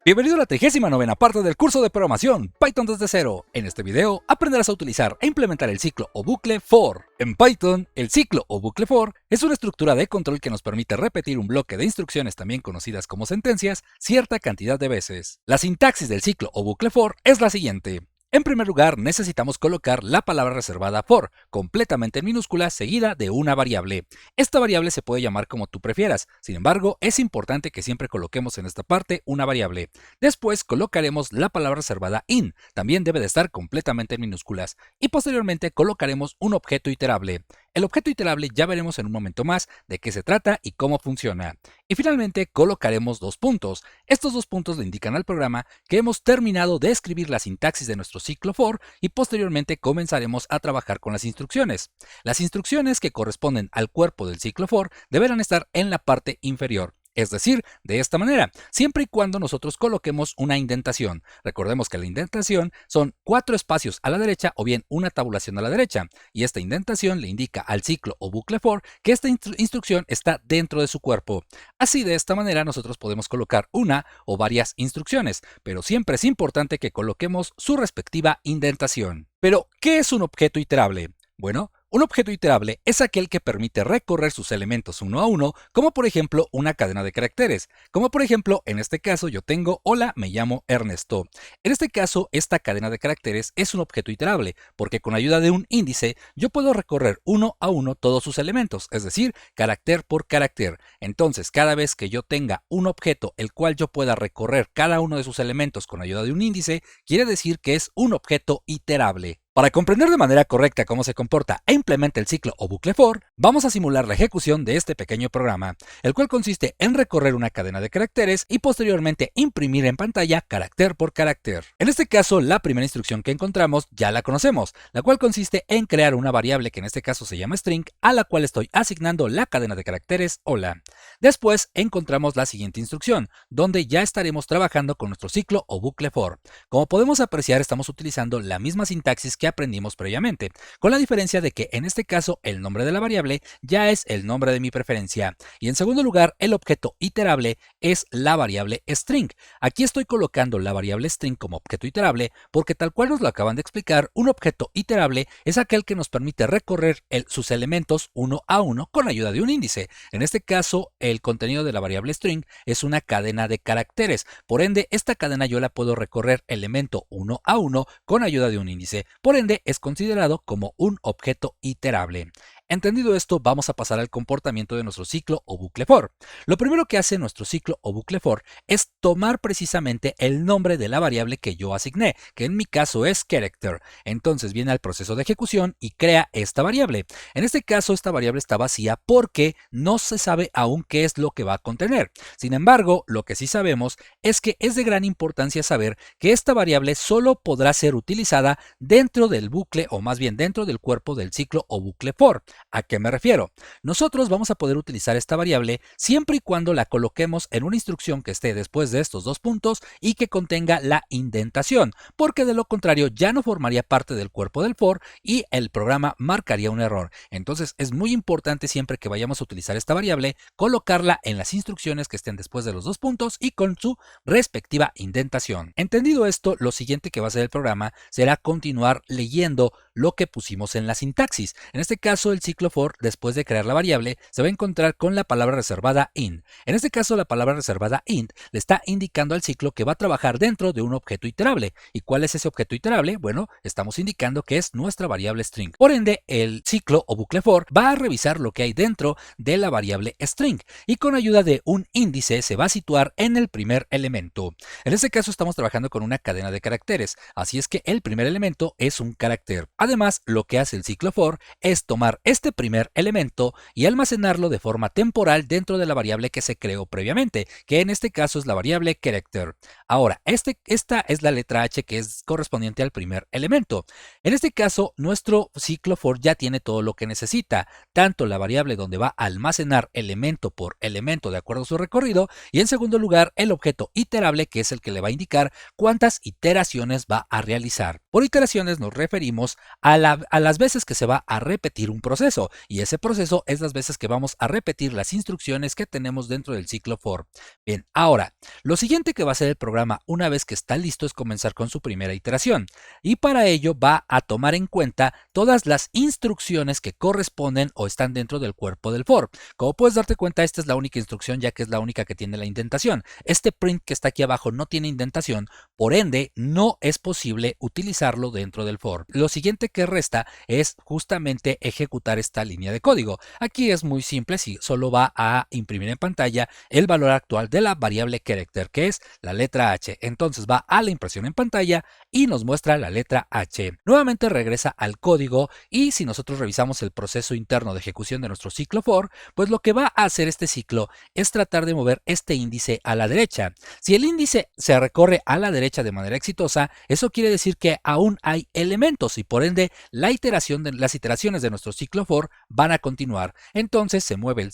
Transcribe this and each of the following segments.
Bienvenido a la 39ª parte del curso de programación Python desde cero. En este video aprenderás a utilizar e implementar el ciclo o bucle for. En Python, el ciclo o bucle for es una estructura de control que nos permite repetir un bloque de instrucciones, también conocidas como sentencias, cierta cantidad de veces. La sintaxis del ciclo o bucle for es la siguiente. En primer lugar, necesitamos colocar la palabra reservada for, completamente en minúsculas, seguida de una variable. Esta variable se puede llamar como tú prefieras, sin embargo, es importante que siempre coloquemos en esta parte una variable. Después colocaremos la palabra reservada in, también debe de estar completamente en minúsculas, y posteriormente colocaremos un objeto iterable. El objeto iterable ya veremos en un momento más de qué se trata y cómo funciona. Y finalmente colocaremos dos puntos. Estos dos puntos le indican al programa que hemos terminado de escribir la sintaxis de nuestro ciclo for y posteriormente comenzaremos a trabajar con las instrucciones. Las instrucciones que corresponden al cuerpo del ciclo for deberán estar en la parte inferior. Es decir, de esta manera, siempre y cuando nosotros coloquemos una indentación. Recordemos que la indentación son 4 espacios a la derecha o bien una tabulación a la derecha, y esta indentación le indica al ciclo o bucle for que esta instrucción está dentro de su cuerpo. Así, de esta manera nosotros podemos colocar una o varias instrucciones, pero siempre es importante que coloquemos su respectiva indentación. Pero, ¿qué es un objeto iterable? Bueno, un objeto iterable es aquel que permite recorrer sus elementos uno a uno, como por ejemplo una cadena de caracteres. Como por ejemplo, en este caso yo tengo hola, me llamo Ernesto. En este caso, esta cadena de caracteres es un objeto iterable, porque con ayuda de un índice yo puedo recorrer uno a uno todos sus elementos, es decir, carácter por carácter. Entonces, cada vez que yo tenga un objeto el cual yo pueda recorrer cada uno de sus elementos con ayuda de un índice, quiere decir que es un objeto iterable. Para comprender de manera correcta cómo se comporta e implementa el ciclo o bucle for, vamos a simular la ejecución de este pequeño programa, el cual consiste en recorrer una cadena de caracteres y posteriormente imprimir en pantalla carácter por carácter. En este caso, la primera instrucción que encontramos ya la conocemos, la cual consiste en crear una variable que en este caso se llama string, a la cual estoy asignando la cadena de caracteres hola. Después encontramos la siguiente instrucción, donde ya estaremos trabajando con nuestro ciclo o bucle for. Como podemos apreciar, estamos utilizando la misma sintaxis que aprendimos previamente, con la diferencia de que en este caso el nombre de la variable ya es el nombre de mi preferencia, y en segundo lugar el objeto iterable es la variable string. Aquí estoy colocando la variable string como objeto iterable porque, tal cual nos lo acaban de explicar, un objeto iterable es aquel que nos permite recorrer sus elementos uno a uno con ayuda de un índice. En este caso, el contenido de la variable string es una cadena de caracteres, por ende esta cadena yo la puedo recorrer elemento uno a uno con ayuda de un índice. Por ende, es considerado como un objeto iterable. Entendido esto, vamos a pasar al comportamiento de nuestro ciclo o bucle for. Lo primero que hace nuestro ciclo o bucle for es tomar precisamente el nombre de la variable que yo asigné, que en mi caso es character. Entonces viene al proceso de ejecución y crea esta variable. En este caso, esta variable está vacía porque no se sabe aún qué es lo que va a contener. Sin embargo, lo que sí sabemos es que es de gran importancia saber que esta variable solo podrá ser utilizada dentro del bucle, o más bien dentro del cuerpo del ciclo o bucle for. ¿A qué me refiero? Nosotros vamos a poder utilizar esta variable siempre y cuando la coloquemos en una instrucción que esté después de estos dos puntos y que contenga la indentación, porque de lo contrario ya no formaría parte del cuerpo del for y el programa marcaría un error. Entonces es muy importante, siempre que vayamos a utilizar esta variable, colocarla en las instrucciones que estén después de los dos puntos y con su respectiva indentación. Entendido esto, lo siguiente que va a hacer el programa será continuar leyendo lo que pusimos en la sintaxis. En este caso, el ciclo for, después de crear la variable, se va a encontrar con la palabra reservada int. En este caso, la palabra reservada int le está indicando al ciclo que va a trabajar dentro de un objeto iterable. ¿Y cuál es ese objeto iterable? Bueno, estamos indicando que es nuestra variable string. Por ende, el ciclo o bucle for va a revisar lo que hay dentro de la variable string y con ayuda de un índice se va a situar en el primer elemento. En este caso, estamos trabajando con una cadena de caracteres, así es que el primer elemento es un carácter. Además, lo que hace el ciclo for es tomar este primer elemento y almacenarlo de forma temporal dentro de la variable que se creó previamente, que en este caso es la variable character. Ahora, esta es la letra H, que es correspondiente al primer elemento. En este caso, nuestro ciclo for ya tiene todo lo que necesita, tanto la variable donde va a almacenar elemento por elemento de acuerdo a su recorrido, y en segundo lugar el objeto iterable, que es el que le va a indicar cuántas iteraciones va a realizar. Por iteraciones nos referimos a las veces que se va a repetir un proceso. proceso, y ese proceso es las veces que vamos a repetir las instrucciones que tenemos dentro del ciclo for. Bien, ahora, lo siguiente que va a hacer el programa una vez que está listo es comenzar con su primera iteración, y para ello va a tomar en cuenta todas las instrucciones que corresponden o están dentro del cuerpo del for. Como puedes darte cuenta, esta es la única instrucción ya que es la única que tiene la indentación. Este print que está aquí abajo no tiene indentación, por ende no es posible utilizarlo dentro del for. Lo siguiente que resta es justamente ejecutar esta línea de código. Aquí es muy simple, si solo va a imprimir en pantalla el valor actual de la variable character, que es la letra H. Entonces va a la impresión en pantalla y nos muestra la letra H. Nuevamente regresa al código y si nosotros revisamos el proceso interno de ejecución de nuestro ciclo for, pues lo que va a hacer este ciclo es tratar de mover este índice a la derecha. Si el índice se recorre a la derecha de manera exitosa, eso quiere decir que aún hay elementos y por ende las iteraciones de nuestro ciclo for van a continuar. Entonces se mueve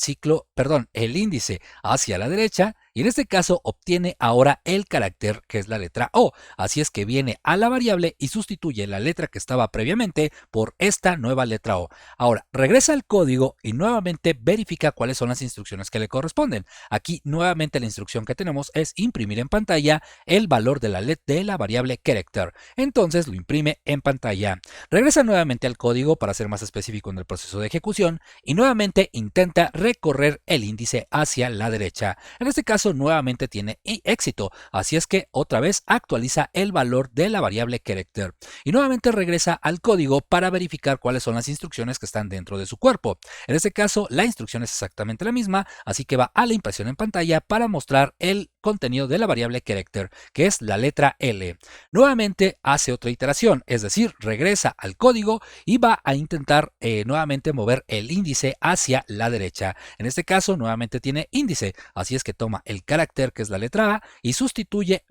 el índice hacia la derecha y en este caso obtiene ahora el carácter que es la letra O. Así es que viene a la variable y sustituye la letra que estaba previamente por esta nueva letra O. Ahora regresa al código y nuevamente verifica cuáles son las instrucciones que le corresponden. Aquí nuevamente la instrucción que tenemos es imprimir en pantalla el valor de la variable character. Entonces lo imprime en pantalla. Regresa nuevamente al código para ser más específico en el proceso de ejecución y nuevamente intenta recorrer el índice hacia la derecha. En este caso nuevamente tiene éxito, así es que otra vez actualiza el valor de la variable character y nuevamente regresa al código para verificar cuáles son las instrucciones que están dentro de su cuerpo. En este caso la instrucción es exactamente la misma, así que va a la impresión en pantalla para mostrar el contenido de la variable character, que es la letra L. Nuevamente hace otra iteración, es decir, regresa al código y va a intentar nuevamente mover el índice hacia la derecha. En este caso nuevamente tiene índice, así es que toma el carácter que es la letra A y sustituye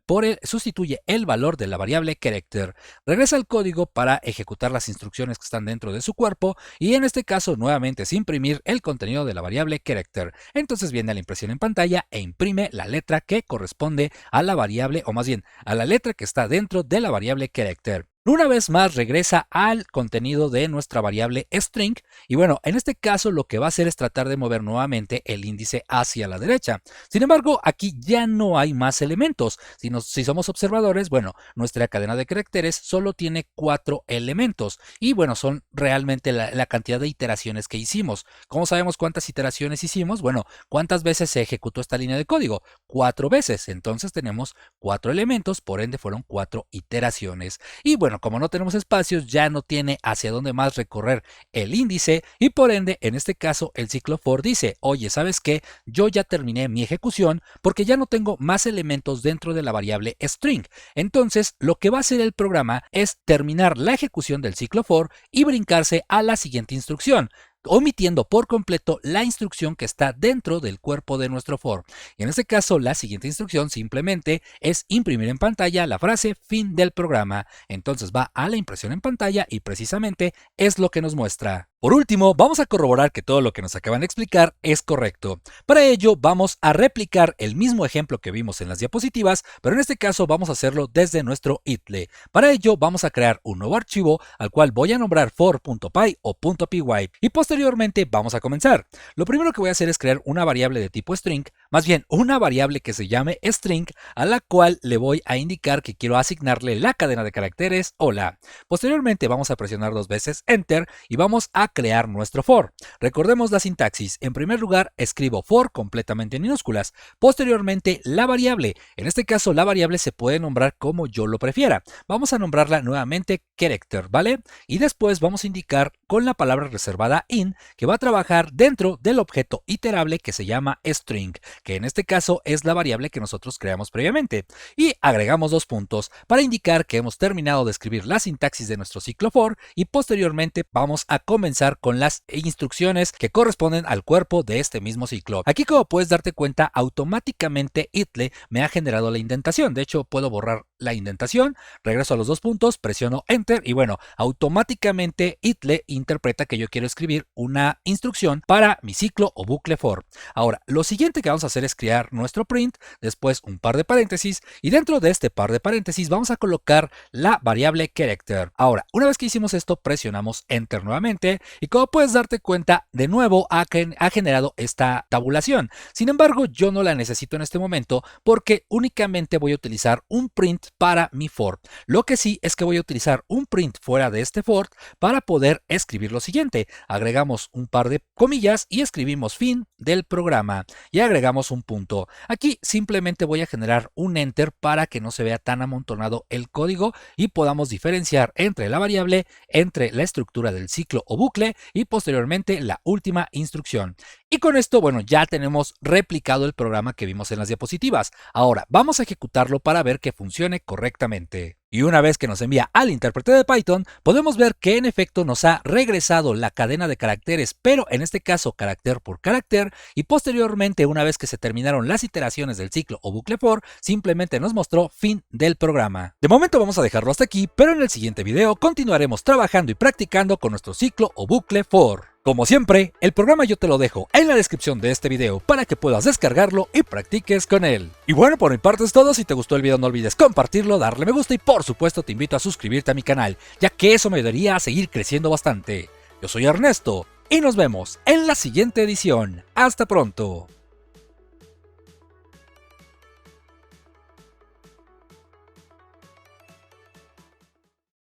el valor de la variable character. Regresa al código para ejecutar las instrucciones que están dentro de su cuerpo y en este caso nuevamente es imprimir el contenido de la variable character. Entonces viene a la impresión en pantalla e imprime la letra que corresponde a la variable, o más bien a la letra que está dentro de la variable character. Una vez más regresa al contenido de nuestra variable string y bueno, en este caso lo que va a hacer es tratar de mover nuevamente el índice hacia la derecha. Sin embargo, aquí ya no hay más elementos. Si somos observadores, bueno, nuestra cadena de caracteres solo tiene 4 elementos y bueno, son realmente la cantidad de iteraciones que hicimos. ¿Cómo sabemos cuántas iteraciones hicimos? Bueno, ¿cuántas veces se ejecutó esta línea de código? 4 veces. Entonces tenemos 4 elementos, por ende fueron 4 iteraciones. Y bueno, como no tenemos espacios, ya no tiene hacia dónde más recorrer el índice y por ende, en este caso, el ciclo for dice, oye, ¿sabes qué? Yo ya terminé mi ejecución porque ya no tengo más elementos dentro de la variable string. Entonces, lo que va a hacer el programa es terminar la ejecución del ciclo for y brincarse a la siguiente instrucción, omitiendo por completo la instrucción que está dentro del cuerpo de nuestro for. Y en este caso, la siguiente instrucción simplemente es imprimir en pantalla la frase fin del programa. Entonces va a la impresión en pantalla y precisamente es lo que nos muestra. Por último, vamos a corroborar que todo lo que nos acaban de explicar es correcto. Para ello, vamos a replicar el mismo ejemplo que vimos en las diapositivas, pero en este caso vamos a hacerlo desde nuestro IDLE. Para ello, vamos a crear un nuevo archivo al cual voy a nombrar for.py o .py y posteriormente vamos a comenzar. Lo primero que voy a hacer es crear una variable de tipo string, más bien una variable que se llame string, a la cual le voy a indicar que quiero asignarle la cadena de caracteres hola. Posteriormente vamos a presionar 2 veces enter y vamos a crear nuestro for. Recordemos la sintaxis. En primer lugar, escribo for completamente en minúsculas. Posteriormente, la variable. En este caso, la variable se puede nombrar como yo lo prefiera. Vamos a nombrarla nuevamente character, ¿vale? Y después vamos a indicar con la palabra reservada in, que va a trabajar dentro del objeto iterable que se llama string, que en este caso es la variable que nosotros creamos previamente. Y agregamos 2 puntos para indicar que hemos terminado de escribir la sintaxis de nuestro ciclo for y posteriormente vamos a comenzar con las instrucciones que corresponden al cuerpo de este mismo ciclo. Aquí, como puedes darte cuenta, automáticamente IDLE me ha generado la indentación. De hecho, puedo borrar la indentación, regreso a los 2 puntos, presiono Enter y bueno, automáticamente ITLE interpreta que yo quiero escribir una instrucción para mi ciclo o bucle for. Ahora, lo siguiente que vamos a hacer es crear nuestro print, después un par de paréntesis y dentro de este par de paréntesis vamos a colocar la variable character. Ahora, una vez que hicimos esto, presionamos Enter nuevamente y como puedes darte cuenta, de nuevo ha generado esta tabulación. Sin embargo, yo no la necesito en este momento porque únicamente voy a utilizar un print para mi for. Lo que sí es que voy a utilizar un print fuera de este for para poder escribir lo siguiente. Agregamos un par de comillas y escribimos fin del programa y agregamos un punto. Aquí simplemente voy a generar un enter para que no se vea tan amontonado el código y podamos diferenciar entre la variable, entre la estructura del ciclo o bucle y posteriormente la última instrucción. Y con esto, bueno, ya tenemos replicado el programa que vimos en las diapositivas. Ahora vamos a ejecutarlo para ver que funcione correctamente. Y una vez que nos envía al intérprete de Python, podemos ver que en efecto nos ha regresado la cadena de caracteres, pero en este caso carácter por carácter, y posteriormente, una vez que se terminaron las iteraciones del ciclo o bucle for, simplemente nos mostró fin del programa. De momento vamos a dejarlo hasta aquí, pero en el siguiente video continuaremos trabajando y practicando con nuestro ciclo o bucle for. Como siempre, el programa yo te lo dejo en la descripción de este video para que puedas descargarlo y practiques con él. Y bueno, por mi parte es todo. Si te gustó el video no olvides compartirlo, darle me gusta y por supuesto te invito a suscribirte a mi canal, ya que eso me ayudaría a seguir creciendo bastante. Yo soy Ernesto y nos vemos en la siguiente edición. ¡Hasta pronto!